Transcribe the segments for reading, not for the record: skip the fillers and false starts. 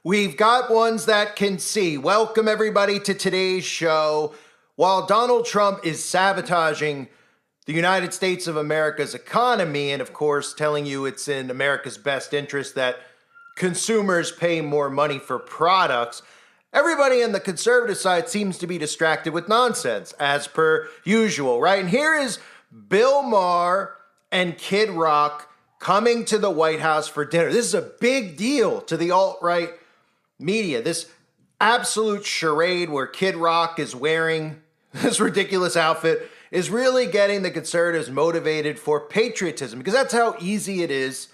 We've got ones that can see. Welcome, everybody, to today's show. While Donald Trump is sabotaging the United States of America's economy and, of course, telling you it's in America's best interest that consumers pay more money for products, everybody on the conservative side seems to be distracted with nonsense, as per usual, right? And here is Bill Maher and Kid Rock coming to the White House for dinner. This is a big deal to the alt-right media. This absolute charade where Kid Rock is wearing this ridiculous outfit is really getting the conservatives motivated for patriotism, because that's how easy it is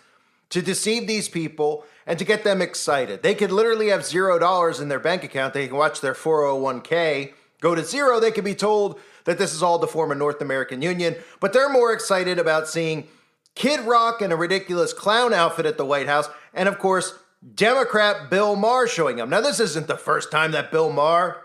to deceive these people and to get them excited. They could literally have $0 in their bank account. They can watch their 401k go to zero. They could be told that this is all to form a North American Union, but they're more excited about seeing Kid Rock in a ridiculous clown outfit at the White House, and of course, Democrat Bill Maher showing up. Now, this isn't the first time that Bill Maher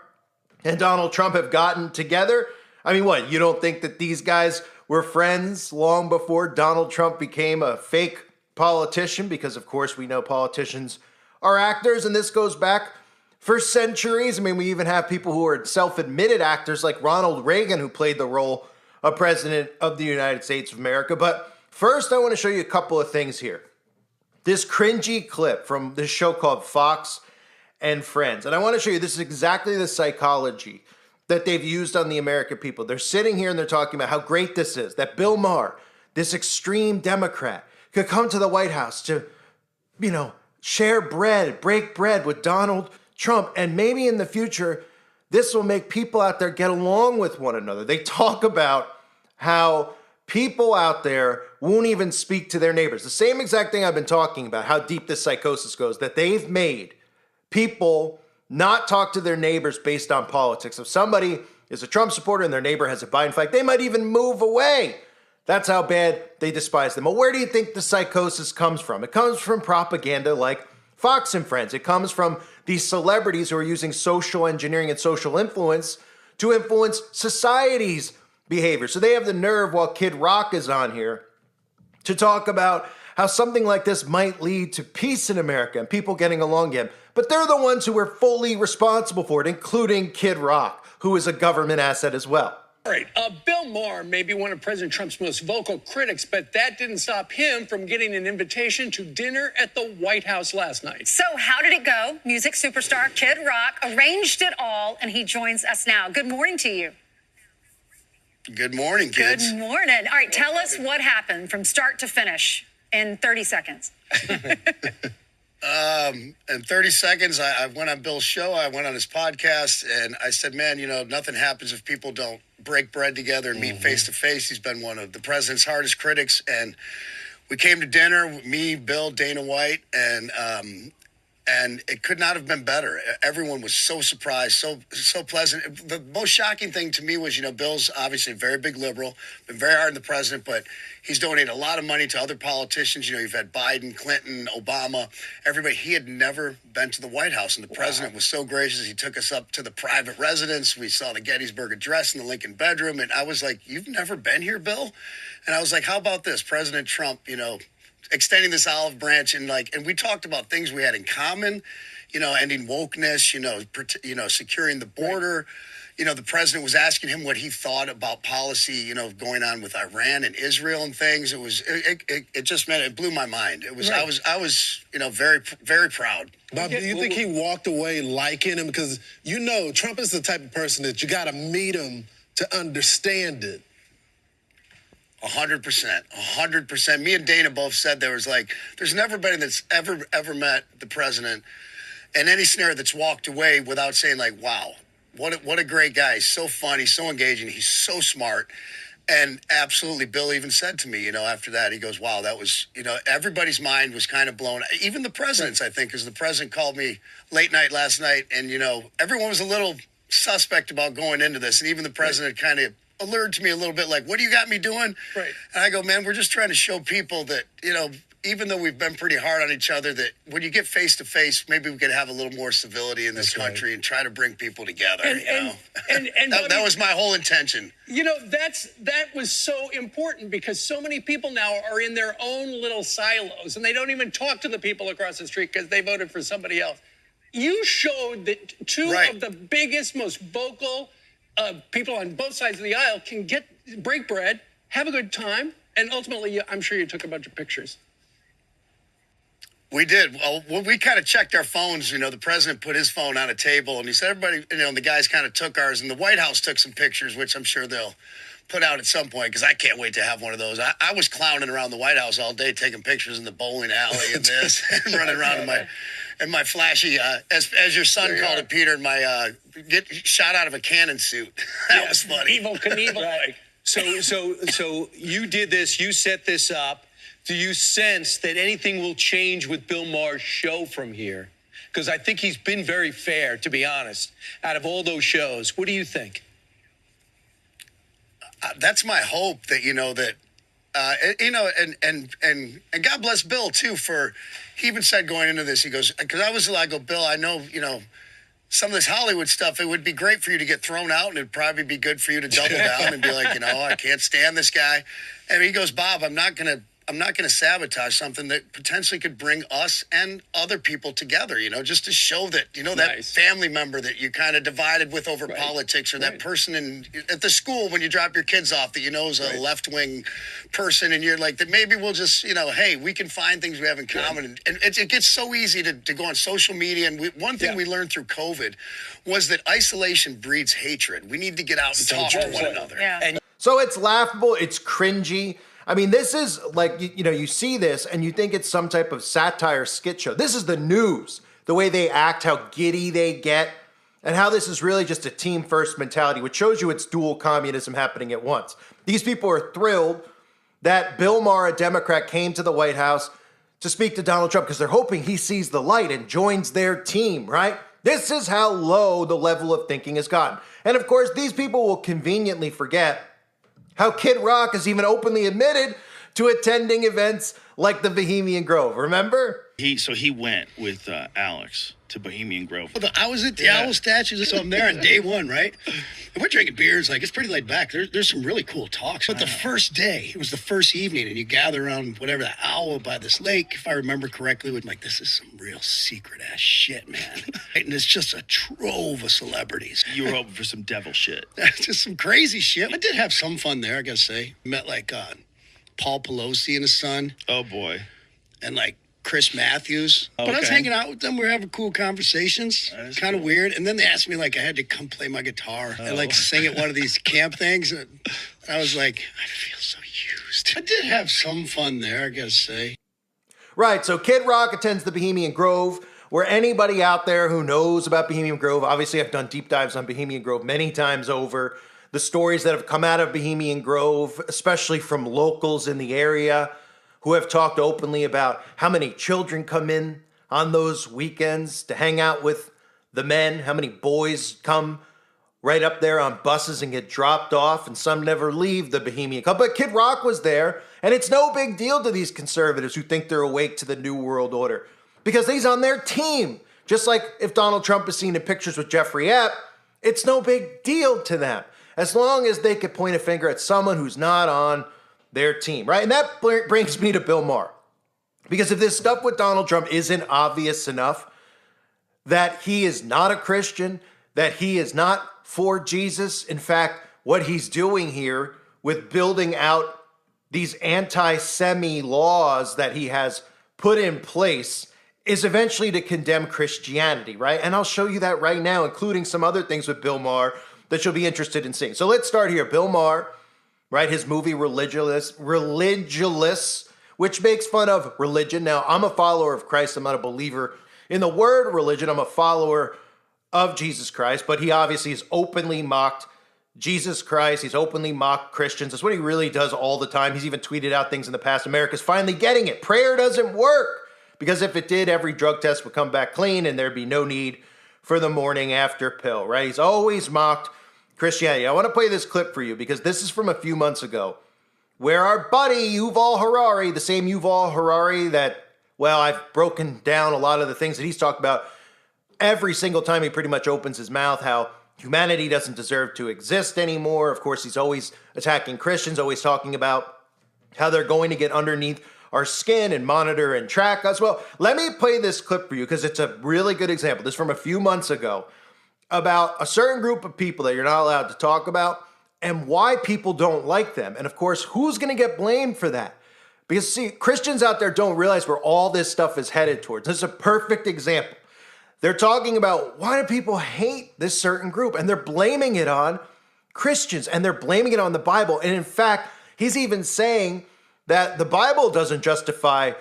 and Donald Trump have gotten together. I mean, what, you don't think that these guys were friends long before Donald Trump became a fake politician? Because, of course, we know politicians are actors, and this goes back for centuries. I mean, we even have people who are self-admitted actors like Ronald Reagan, who played the role of President of the United States of America. But first, I want to show you a couple of things here. This cringy clip from this show called Fox and Friends. And I want to show you, this is exactly the psychology that they've used on the American people. They're sitting here and they're talking about how great this is, that Bill Maher, this extreme Democrat, could come to the White House to, share bread, break bread with Donald Trump. And maybe in the future, this will make people out there get along with one another. They talk about how people out there won't even speak to their neighbors. The same exact thing I've been talking about, how deep this psychosis goes, that they've made people not talk to their neighbors based on politics. If somebody is a Trump supporter and their neighbor has a Biden flag, they might even move away. That's how bad they despise them. Well, where do you think the psychosis comes from? It comes from propaganda like Fox and Friends. It comes from these celebrities who are using social engineering and social influence to influence society's behavior. So they have the nerve, while Kid Rock is on here, to talk about how something like this might lead to peace in America and people getting along again. But they're the ones who are fully responsible for it, including Kid Rock, who is a government asset as well. All right, Bill Maher may be one of President Trump's most vocal critics, but that didn't stop him from getting an invitation to dinner at the White House last night. So how did it go? Music superstar Kid Rock arranged it all, and he joins us now. Good morning to you. Good morning, kids. Good morning. All right, tell us what happened from start to finish in 30 seconds. In 30 seconds, I went on Bill's show. I went on his podcast, and I said, man, nothing happens if people don't break bread together and meet face to face. He's been one of the president's hardest critics, and we came to dinner, me, Bill, Dana White, and it could not have been better. Everyone was so surprised, so pleasant. The most shocking thing to me was, Bill's obviously a very big liberal, been very hard on the president, but he's donated a lot of money to other politicians. You've had Biden, Clinton, Obama, everybody. He had never been to the White House, and the president was so gracious. He took us up to the private residence. We saw the Gettysburg Address in the Lincoln bedroom, and I was like, you've never been here, Bill? And I was like, how about this? President Trump, extending this olive branch, and we talked about things we had in common, ending wokeness, securing the border. The president was asking him what he thought about policy, going on with Iran and Israel and things. It just meant, it blew my mind. It was, right. I was, very, very proud. Bob, do you think he walked away liking him? Because, Trump is the type of person that you got to meet him to understand it. 100%. Me and Dana both said there's never anybody that's ever met the president in any scenario that's walked away without saying wow, what a great guy. He's so funny, so engaging. He's so smart. And absolutely, Bill even said to me, after that, he goes, wow, that was, everybody's mind was kind of blown. Even the president's, I think, because the president called me late night last night, and, everyone was a little suspect about going into this. And even the president kind of alerted to me a little bit, what do you got me doing? Right. And I go, man, we're just trying to show people that, even though we've been pretty hard on each other, that when you get face to face, maybe we could have a little more civility in this country and try to bring people together. And that was my whole intention. That was so important, because so many people now are in their own little silos, and they don't even talk to the people across the street because they voted for somebody else. you showed that two Right. of the biggest, most vocal people on both sides of the aisle can break bread, have a good time, and ultimately, I'm sure you took a bunch of pictures. We did. Well, we kind of checked our phones. You know, the president put his phone on a table, and he said, everybody, you know, and the guys kind of took ours, and the White House took some pictures, which I'm sure they'll put out at some point, because I can't wait to have one of those. I was clowning around the White House all day, taking pictures in the bowling alley and this, and running around in my flashy, as your son called it, Peter, in my get shot out of a cannon suit. That was funny. Evil Knievel. Right. So you did this, you set this up. Do you sense that anything will change with Bill Maher's show from here? Because I think he's been very fair, to be honest, out of all those shows. What do you think? That's my hope, that, you know, that, you know, and God bless Bill too, for, he even said going into this, he goes, because I go, Bill, I know, you know, some of this Hollywood stuff, it would be great for you to get thrown out, and it'd probably be good for you to double down and be like, you know, I can't stand this guy. And he goes, Bob, I'm not going to sabotage something that potentially could bring us and other people together, you know, just to show that, you know, that family member that you kind of divided with over politics, or that person at the school when you drop your kids off that you know is a left-wing person, and you're like, that maybe we'll just, you know, hey, we can find things we have in common. And it gets so easy to go on social media. And one thing we learned through COVID was that isolation breeds hatred. We need to get out and talk to one another. Yeah. So it's laughable. It's cringy. I mean, this is like, you know, you see this and you think it's some type of satire skit show. This is the news, the way they act, how giddy they get, and how this is really just a team first mentality, which shows you it's dual communism happening at once. These people are thrilled that Bill Maher, a Democrat, came to the White House to speak to Donald Trump because they're hoping he sees the light and joins their team, right? This is how low the level of thinking has gotten. And of course, these people will conveniently forget how Kid Rock has even openly admitted to attending events like the Bohemian Grove. Remember? He went with Alex to Bohemian Grove. I was at the owl statues, so I'm there on day one, right? And we're drinking beers, like, it's pretty laid back. There's some really cool talks. But the first day, it was the first evening, and you gather around whatever, the owl by this lake, if I remember correctly, with like, this is some real secret-ass shit, man. And it's just a trove of celebrities. You were hoping for some devil shit. Just some crazy shit. I did have some fun there, I gotta say. Met, like, Paul Pelosi and his son. Oh, boy. And, like, Chris Matthews. Okay. But I was hanging out with them. We were having cool conversations. Kind of weird. And then they asked me, like, I had to come play my guitar and, like, sing at one of these camp things. And I was like, I feel so used. I did have some fun there, I gotta say. Right, so Kid Rock attends the Bohemian Grove, where anybody out there who knows about Bohemian Grove, obviously I've done deep dives on Bohemian Grove many times over, the stories that have come out of Bohemian Grove, especially from locals in the area, who have talked openly about how many children come in on those weekends to hang out with the men, how many boys come right up there on buses and get dropped off, and some never leave the Bohemian Club. But Kid Rock was there, and it's no big deal to these conservatives who think they're awake to the New World Order, because he's on their team. Just like if Donald Trump is seen in pictures with Jeffrey Epps, it's no big deal to them, as long as they could point a finger at someone who's not on their team, right? And that brings me to Bill Maher. Because if this stuff with Donald Trump isn't obvious enough, that he is not a Christian, that he is not for Jesus, in fact, what he's doing here with building out these anti-Semi laws that he has put in place is eventually to condemn Christianity, right? And I'll show you that right now, including some other things with Bill Maher that you'll be interested in seeing. So let's start here. Bill Maher, right? His movie Religulous, which makes fun of religion. Now, I'm a follower of Christ. I'm not a believer in the word religion. I'm a follower of Jesus Christ, but he obviously has openly mocked Jesus Christ. He's openly mocked Christians. That's what he really does all the time. He's even tweeted out things in the past. America's finally getting it. Prayer doesn't work, because if it did, every drug test would come back clean and there'd be no need for the morning after pill, right? He's always mocked Christianity. I want to play this clip for you because this is from a few months ago, where our buddy Yuval Harari, the same Yuval Harari that, well, I've broken down a lot of the things that he's talked about every single time he pretty much opens his mouth, how humanity doesn't deserve to exist anymore. Of course, he's always attacking Christians, always talking about how they're going to get underneath our skin and monitor and track us. Well, let me play this clip for you because it's a really good example. This is from a few months ago about a certain group of people that you're not allowed to talk about and why people don't like them. And of course, who's going to get blamed for that? Because see, Christians out there don't realize where all this stuff is headed towards. This is a perfect example. They're talking about why do people hate this certain group? And they're blaming it on Christians and they're blaming it on the Bible. And in fact, he's even saying that the Bible doesn't justify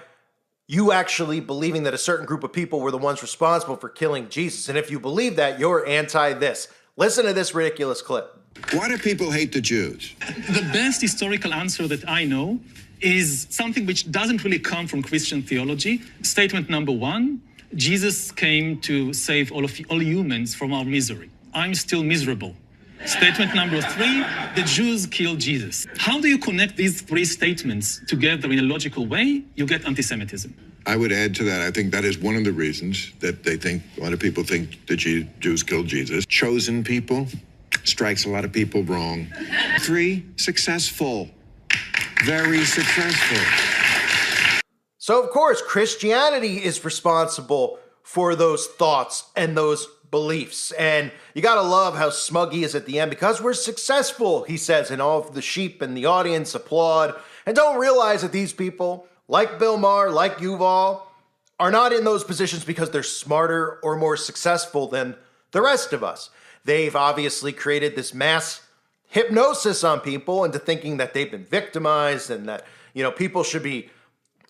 you actually believing that a certain group of people were the ones responsible for killing Jesus. And if you believe that, you're anti this. Listen to this ridiculous clip. Why do people hate the Jews? The best historical answer that I know is something which doesn't really come from Christian theology. Statement number one, Jesus came to save all humans from our misery. I'm still miserable. Statement number three, the Jews killed Jesus. How do you connect these three statements together in a logical way? You get anti-Semitism. I would add to that, I think that is one of the reasons that they think, a lot of people think the Jews killed Jesus. Chosen people strikes a lot of people wrong. 3, successful. Very successful. So of course, Christianity is responsible for those thoughts and those beliefs. And you gotta love how smug he is at the end because we're successful, he says, and all of the sheep in the audience applaud and don't realize that these people, like Bill Maher, like Yuval, are not in those positions because they're smarter or more successful than the rest of us. They've obviously created this mass hypnosis on people into thinking that they've been victimized and that, people should be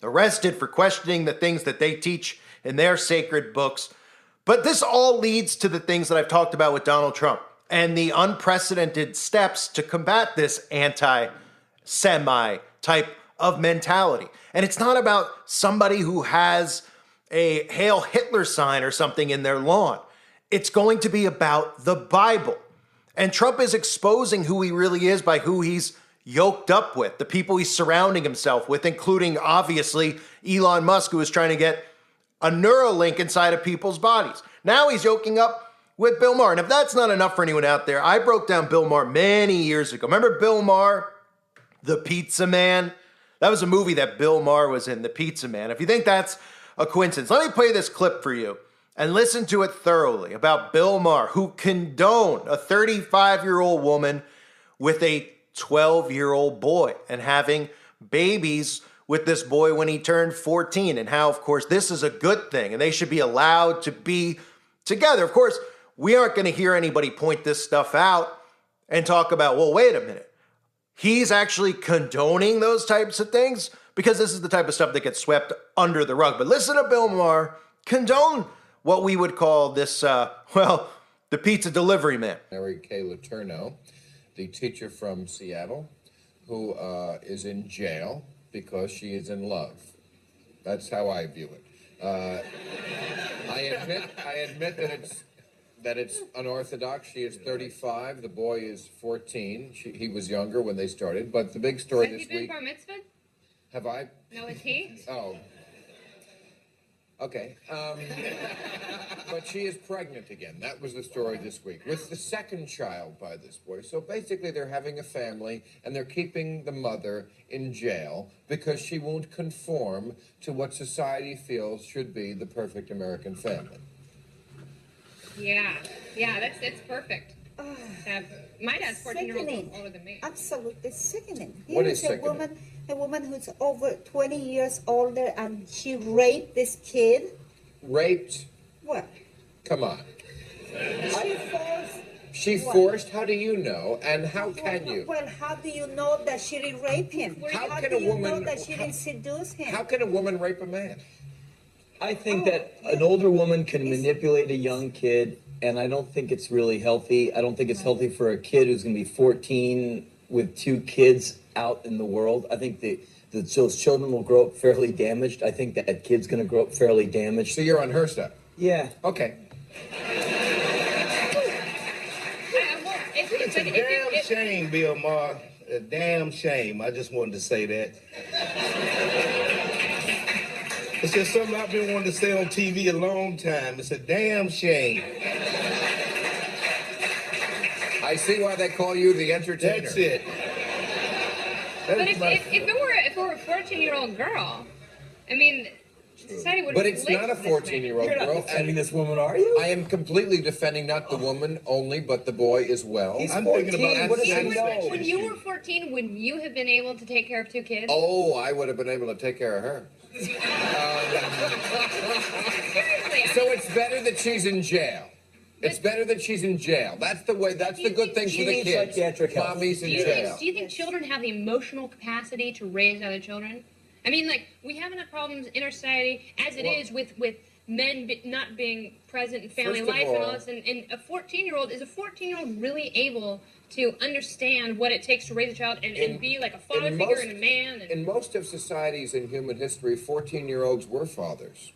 arrested for questioning the things that they teach in their sacred books. But this all leads to the things that I've talked about with Donald Trump and the unprecedented steps to combat this anti-Semi type of mentality. And it's not about somebody who has a Hail Hitler sign or something in their lawn. It's going to be about the Bible. And Trump is exposing who he really is by who he's yoked up with, the people he's surrounding himself with, including, obviously, Elon Musk, who is trying to get a Neuralink inside of people's bodies. Now he's yoking up with Bill Maher. And if that's not enough for anyone out there, I broke down Bill Maher many years ago. Remember Bill Maher, the Pizza Man? That was a movie that Bill Maher was in, The Pizza Man. If you think that's a coincidence, let me play this clip for you and listen to it thoroughly about Bill Maher, who condoned a 35-year-old woman with a 12-year-old boy and having babies with this boy when he turned 14, and how, of course, this is a good thing and they should be allowed to be together. Of course, we aren't going to hear anybody point this stuff out and talk about, well, wait a minute. He's actually condoning those types of things because this is the type of stuff that gets swept under the rug. But listen to Bill Maher condone what we would call this, the pizza delivery man. Mary Kay Letourneau, the teacher from Seattle, who is in jail because she is in love. That's how I view it. I admit that it's unorthodox. She is 35. The boy is 14. He was younger when they started. But the big story this week. Have you been bar mitzvah? Have I? No, it's he. Oh. Okay. But she is pregnant again. That was the story this week. With the second child by this boy. So basically they're having a family and they're keeping the mother in jail because she won't conform to what society feels should be the perfect American family. Yeah, that's perfect. My dad's 14 years old older than me. Absolutely sickening. What Here is is a woman who's over 20 years older and she raped this kid. Raped? What? Come on. She forced. She forced? How do you know? And how can you? Well, how do you know that she didn't rape him? How can do a you woman know that she didn't seduce him? How can a woman rape a man? I think that an older woman can manipulate a young kid, and I don't think it's really healthy. I don't think it's healthy for a kid who's going to be 14 with 2 kids out in the world. I think those children will grow up fairly damaged. I think that kid's going to grow up fairly damaged. So you're on her side? Yeah. Okay. It's a damn shame, Bill Maher. A damn shame. I just wanted to say that. It's just something I've been wanting to say on TV a long time. It's a damn shame. I see why they call you the entertainer. That's it. But if for a 14-year-old girl. I mean, society would. But it's not a 14-year-old You're not girl. defending this woman, are you? I am completely defending not the woman only, but the boy as well. He's I'm 14. thinking about What does he that. know? When you were 14, would you have been able to take care of 2 kids? Oh, I would have been able to take care of her. So it's better that she's in jail. It's better that she's in jail. That's the way. That's the good thing for the needs kids. psychiatric help. Mommy's in jail. Do you think children have the emotional capacity to raise other children? I mean, like, we have enough problems in our society as it is with men not being present in family First of life and all all- this. And a 14-year-old, is a 14-year-old really able to understand what it takes to raise a child and be like a father figure and a man? And, In most of societies in human history, 14-year-olds were fathers.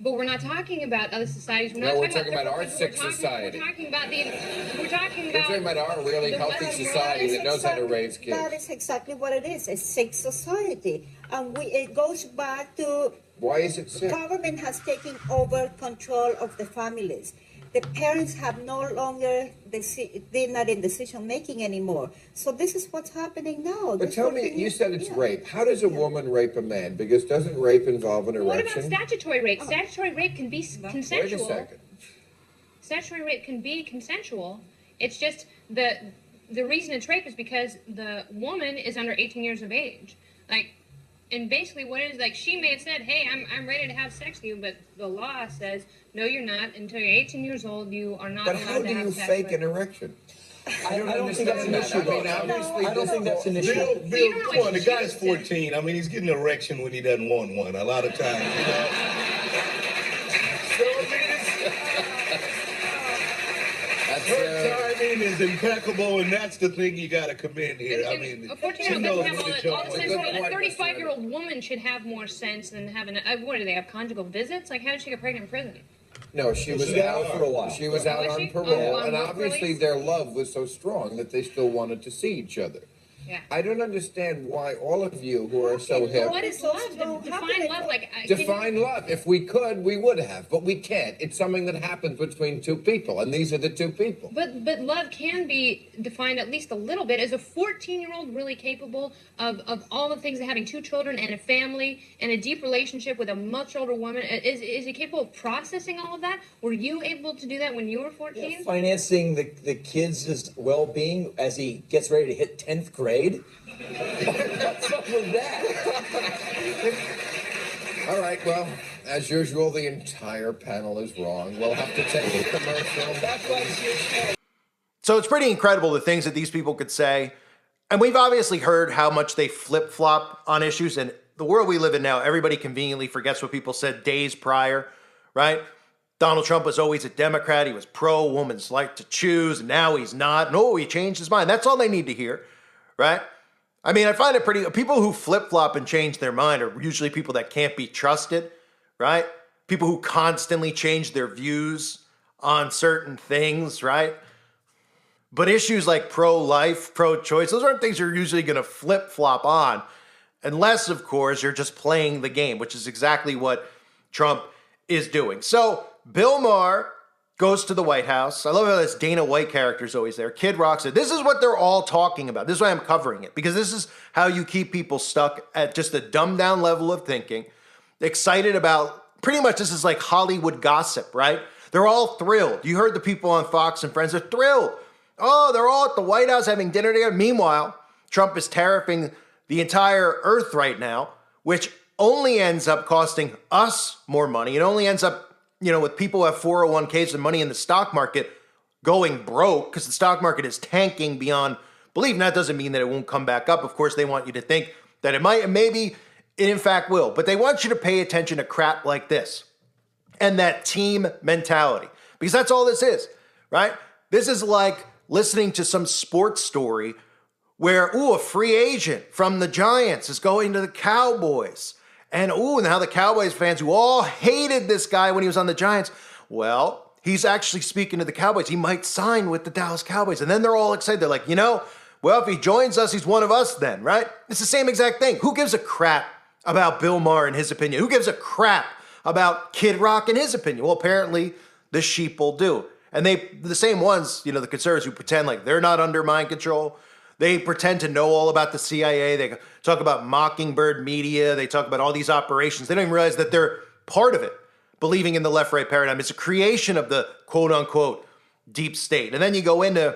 but we're not talking about other societies. We're No, not we're talking about our we're sick talking- society. We're talking about We're talking about our really the healthy Western society that knows how to raise kids. That is exactly what it is, a sick society. And it goes back to Why is it sick? government has taken over control of the families. The parents have no longer, they're not in decision making anymore. So this is what's happening now. But This tell me, 14 you said it's rape. How does a woman rape a man? Because doesn't rape involve an What about erection? statutory rape? Statutory rape can be consensual. Wait a second. Statutory rape can be consensual. It's just the reason it's rape is because the woman is under 18 years of age. Like, and basically what it is, like, she may have said, hey, I'm ready to have sex with you, but the law says, no, you're not. Until you're 18 years old, you are not But allowed how to do have you sex fake with. an erection? I don't think that's an issue, though. I don't think that's an issue. Bill, come on, the guy's 14. I mean, he's getting an erection when he doesn't want one a lot of times, you know. So, I mean, her timing is impeccable, and that's the thing you got to commend here. I mean, A 14-year-old she doesn't knows have when all to the jump on. sense. A 35-year-old woman should have more sense than having what do they have, conjugal visits? Like, how did she get pregnant in prison? No, she was She out got out for a while. She was out Was on she? parole, On and work obviously release? their love was so strong that they still wanted to see each other. Yeah. I don't understand why all of you who are so hip What is love? Define love. Like, can you- define love. If we could, we would have, but we can't. It's something that happens between two people, and these are the two people. But love can be defined at least a little bit. Is a 14-year-old really capable of all the things of having 2 children and a family and a deep relationship with a much older woman? Is he capable of processing all of that? Were you able to do that when you were 14? Financing the kids' well-being as he gets ready to hit 10th grade? What's up with that? All right, well, as usual, the entire panel is wrong. We'll have to take a commercial. So it's pretty incredible the things that these people could say. And we've obviously heard how much they flip-flop on issues. And the world we live in now, everybody conveniently forgets what people said days prior, right? Donald Trump was always a Democrat. He was pro-woman's right to choose. And now he's not. No, he changed his mind. That's all they need to hear, right? I mean, I find it pretty... People who flip-flop and change their mind are usually people that can't be trusted, right? People who constantly change their views on certain things, right? But issues like pro-life, pro-choice, those aren't things you're usually going to flip-flop on. Unless, of course, you're just playing the game, which is exactly what Trump is doing. So, Bill Maher goes to the White House. I love how this Dana White character is always there. Kid Rock said, this is what they're all talking about. This is why I'm covering it. Because this is how you keep people stuck at just a dumbed-down level of thinking. Excited about, pretty much this is like Hollywood gossip, right? They're all thrilled. You heard the people on Fox and Friends, they're thrilled. Oh, they're all at the White House having dinner together. Meanwhile, Trump is tariffing the entire earth right now, which only ends up costing us more money. It only ends up, with people who have 401ks and money in the stock market going broke because the stock market is tanking beyond belief. And that doesn't mean that it won't come back up. Of course, they want you to think that it might, and maybe it in fact will. But they want you to pay attention to crap like this and that team mentality, because that's all this is, right? This is like listening to some sports story where, a free agent from the Giants is going to the Cowboys. And now the Cowboys fans who all hated this guy when he was on the Giants, well, he's actually speaking to the Cowboys. He might sign with the Dallas Cowboys. And then they're all excited. They're like, well, if he joins us, he's one of us then, right? It's the same exact thing. Who gives a crap about Bill Maher and his opinion? Who gives a crap about Kid Rock and his opinion? Well, apparently the sheeple do. And the same ones, the conservatives who pretend like they're not under mind control. They pretend to know all about the CIA. They talk about Mockingbird Media. They talk about all these operations. They don't even realize that they're part of it, believing in the left-right paradigm. It's a creation of the quote-unquote deep state. And then you go into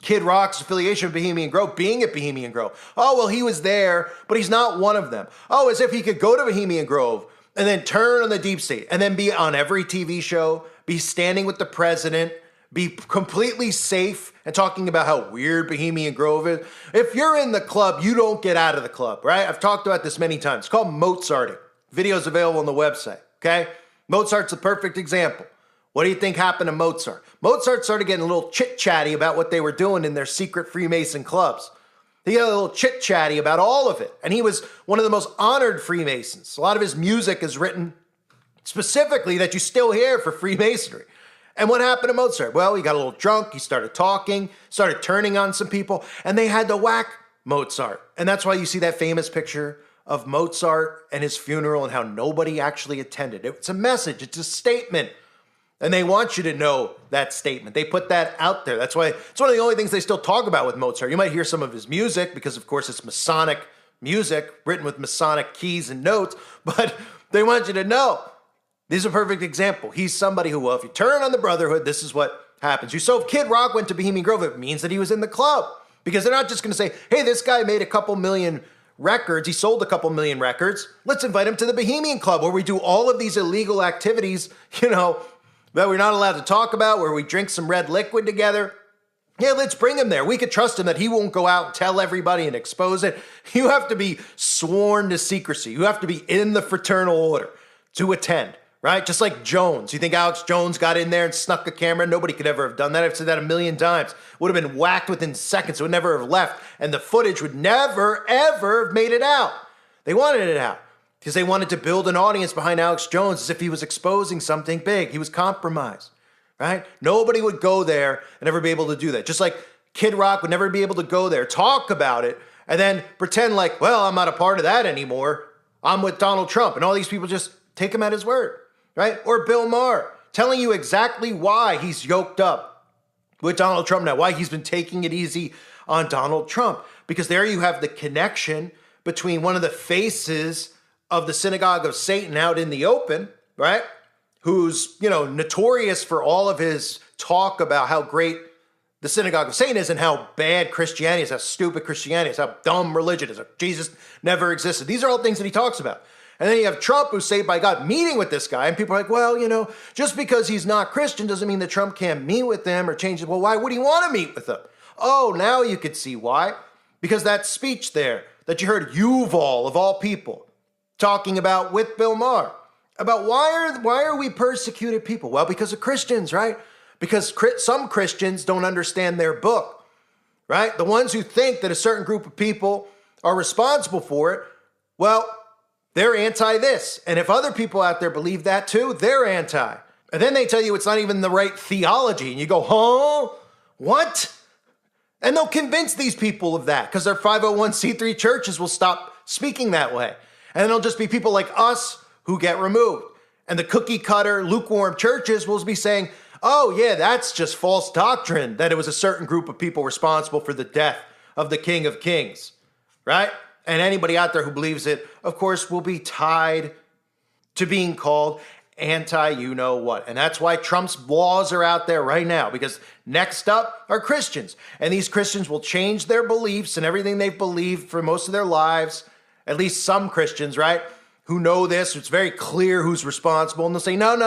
Kid Rock's affiliation with Bohemian Grove, being at Bohemian Grove. Oh, well, he was there, but he's not one of them. Oh, as if he could go to Bohemian Grove and then turn on the deep state and then be on every TV show, be standing with the president, be completely safe and talking about how weird Bohemian Grove is. If you're in the club, you don't get out of the club, right? I've talked about this many times. It's called Mozarting. Video's available on the website, okay? Mozart's the perfect example. What do you think happened to Mozart? Mozart started getting a little chit-chatty about what they were doing in their secret Freemason clubs. He got a little chit-chatty about all of it. And he was one of the most honored Freemasons. A lot of his music is written specifically that you still hear for Freemasonry. And what happened to Mozart? Well, he got a little drunk. He started talking, started turning on some people, and they had to whack Mozart. And that's why you see that famous picture of Mozart and his funeral and how nobody actually attended. It's a message. It's a statement. And they want you to know that statement. They put that out there. That's why it's one of the only things they still talk about with Mozart. You might hear some of his music because, of course, it's Masonic music written with Masonic keys and notes. But they want you to know this is a perfect example. He's somebody who, well, if you turn on the Brotherhood, this is what happens. So if Kid Rock went to Bohemian Grove, it means that he was in the club. Because they're not just going to say, hey, this guy made a couple million records. He sold a couple million records. Let's invite him to the Bohemian Club where we do all of these illegal activities, that we're not allowed to talk about, where we drink some red liquid together. Yeah, let's bring him there. We could trust him that he won't go out and tell everybody and expose it. You have to be sworn to secrecy. You have to be in the fraternal order to attend, right? Just like Jones. You think Alex Jones got in there and snuck a camera? Nobody could ever have done that. I've said that a million times. Would have been whacked within seconds. It would never have left. And the footage would never, ever have made it out. They wanted it out because they wanted to build an audience behind Alex Jones as if he was exposing something big. He was compromised, right? Nobody would go there and ever be able to do that. Just like Kid Rock would never be able to go there, talk about it, and then pretend like, well, I'm not a part of that anymore. I'm with Donald Trump. And all these people just take him at his word, right? Or Bill Maher telling you exactly why he's yoked up with Donald Trump now, why he's been taking it easy on Donald Trump. Because there you have the connection between one of the faces of the synagogue of Satan out in the open, right? Who's, notorious for all of his talk about how great the synagogue of Satan is and how bad Christianity is, how stupid Christianity is, how dumb religion is, how Jesus never existed. These are all things that he talks about. And then you have Trump, who's saved by God, meeting with this guy. And people are like, well, just because he's not Christian doesn't mean that Trump can't meet with them or change it. Well, why would he want to meet with them? Oh, now you could see why. Because that speech there that you heard Yuval, of all people, talking about with Bill Maher, about why are we persecuted people? Well, because of Christians, right? Because some Christians don't understand their book, right? The ones who think that a certain group of people are responsible for it, well, they're anti this. And if other people out there believe that too, they're anti. And then they tell you it's not even the right theology. And you go, huh? What? And they'll convince these people of that because their 501c3 churches will stop speaking that way. And then it'll just be people like us who get removed. And the cookie cutter, lukewarm churches will be saying, oh yeah, that's just false doctrine, that it was a certain group of people responsible for the death of the King of Kings, right? And anybody out there who believes it, of course, will be tied to being called anti-you-know-what. And that's why Trump's laws are out there right now, because next up are Christians. And these Christians will change their beliefs and everything they've believed for most of their lives. At least some Christians, right, who know this. It's very clear who's responsible. And they'll say, no,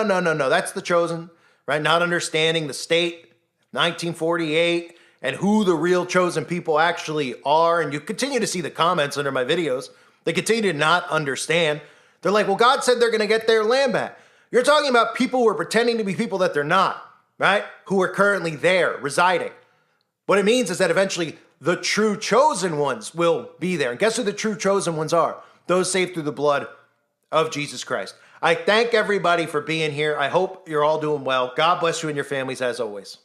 that's the chosen, right? Not understanding the state, 1948, and who the real chosen people actually are. And you continue to see the comments under my videos. They continue to not understand. They're like, well, God said they're going to get their land back. You're talking about people who are pretending to be people that they're not, right? Who are currently there, residing. What it means is that eventually the true chosen ones will be there. And guess who the true chosen ones are? Those saved through the blood of Jesus Christ. I thank everybody for being here. I hope you're all doing well. God bless you and your families as always.